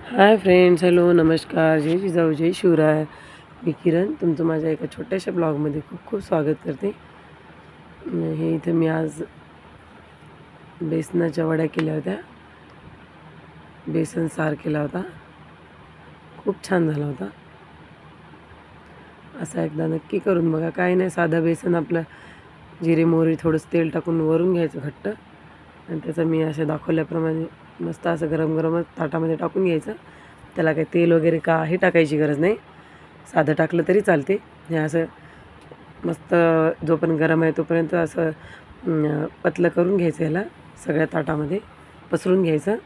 Hi friends, hello, नमस्कार, जय जिजाऊ, जय शिवराय. मी किरण तुमचं माझ्या एका छोट्याशा ब्लॉगमध्ये खूप खूप स्वागत करते. हे इथे मी आज बेसनाच्या वड्या केल्या होत्या. बेसन सार केला होता. खूप छान झाला होता. असा एकदा नक्की करून बघा. काही नाही, साधं बेसन आपलं जिरे मोहरी थोडंसं तेल टाकून वरून घ्यायचं घट्ट, आणि त्याचं मी असे दाखवल्याप्रमाणे मस्त असं गरम गरमच ताटामध्ये टाकून घ्यायचं. त्याला काही तेल वगैरे काही टाकायची गरज नाही. साधं टाकलं तरी चालते. हे असं मस्त जोपर्यंत गरम आहे तोपर्यंत असं पतलं करून घ्यायचं. याला सगळ्या ताटामध्ये पसरून घ्यायचं,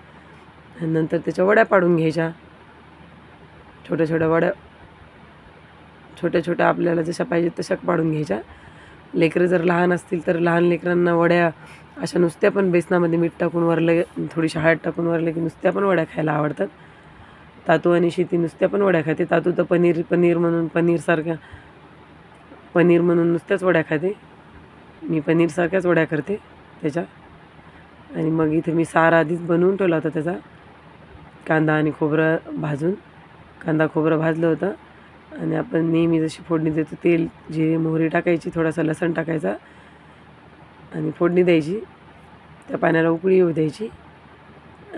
आणि नंतर त्याच्या वड्या पाडून घ्यायच्या. छोट्या छोट्या वड्या, छोट्या छोट्या आपल्याला जशा पाहिजे तशा पाडून घ्यायच्या. लेकरं जर लहान असतील तर लहान लेकरांना वड्या अशा नुसत्या पण बेसनामध्ये मीठ टाकून वरले थोडीशी हळद टाकून वरले की नुसत्या पण वड्या खायला आवडतात. तातू आणि शेती नुसत्या पण वड्या खाते. तातू तर पनीर म्हणून पनीर म्हणून नुसत्याच वड्या खाते. मी पनीरसारख्याच वड्या करते त्याच्या. आणि मग इथे मी सार आधीच बनवून ठेवला होता त्याचा. कांदा आणि खोबरं भाजून, कांदा खोबरं भाजलं होतं. आणि आपण नेहमी जशी फोडणी देतो, तेल जिरे मोहरी टाकायची, थोडासा लसूण टाकायचा आणि फोडणी द्यायची. त्या पाण्याला उकळी येऊ द्यायची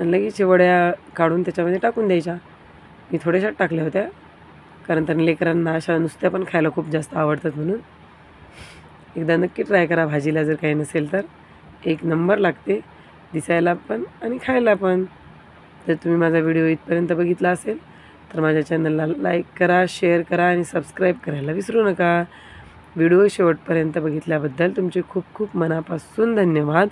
आणि लगेच वड्या काढून त्याच्यामध्ये टाकून द्यायच्या. मी थोड्याशाच टाकल्या होत्या, कारण त्यांना लेकरांना अशा नुसत्या पण खायला खूप जास्त आवडतात म्हणून. एकदा नक्की ट्राय करा. भाजीला जर काही नसेल तर एक नंबर लागते, दिसायला पण आणि खायला पण. जर तुम्ही माझा व्हिडिओ इथपर्यंत बघितला असेल तर माझ्या चॅनलला लाईक करा, शेअर करा आणि सबस्क्राईब करायला विसरू नका. व्हिडिओ शेवटपर्यंत बघितल्याबद्दल तुमचे खूप खूप मनापासून धन्यवाद.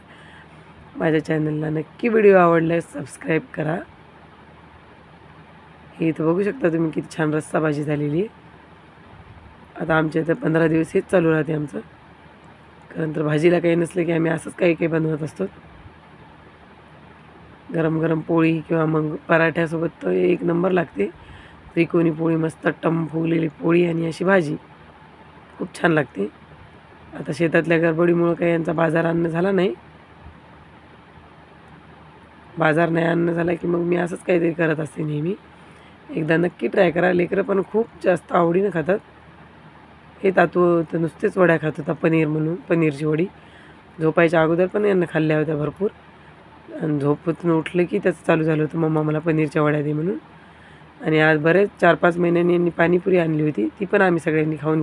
माझ्या चॅनलला नक्की व्हिडिओ आवडल्यास सबस्क्राईब करा. हे इथं बघू शकता तुम्ही किती छान रस्सा भाजी झालेली आहे. आता आमच्या इथं 15 दिवस हेच चालू राहते आमचं, कारण तर भाजीला काही नसलं की आम्ही असंच काही काही बनवत असतो. गरम गरम पोळी किंवा मग पराठ्यासोबत तर एक नंबर लागते. त्रिकोणी पोळी, मस्त टम फुगलेली पोळी आणि अशी भाजी खूप छान लागते. आता शेतातल्या गडबडीमुळं काही यांचा बाजार आणणं झाला नाही. बाजार नाही आणणं झाला की मग मी असंच काहीतरी करत असते नेहमी. एकदा नक्की ट्राय करा. लेकरं पण खूप जास्त आवडीनं खातात. हे तातू तर नुसतेच वड्या खात होता पनीर म्हणून, पनीरची वडी. झोपायच्या अगोदर पण यांना खाल्ल्या होत्या भरपूर, आणि झोपेतून उठलं की त्याचं चालू झालं होतं, मम्मा मला पनीरच्या वड्या दे म्हणून. आणि आज बरेच 4-5 महिन्यांनी यांनी पाणीपुरी आणली होती, ती पण आम्ही सगळ्यांनी खाऊन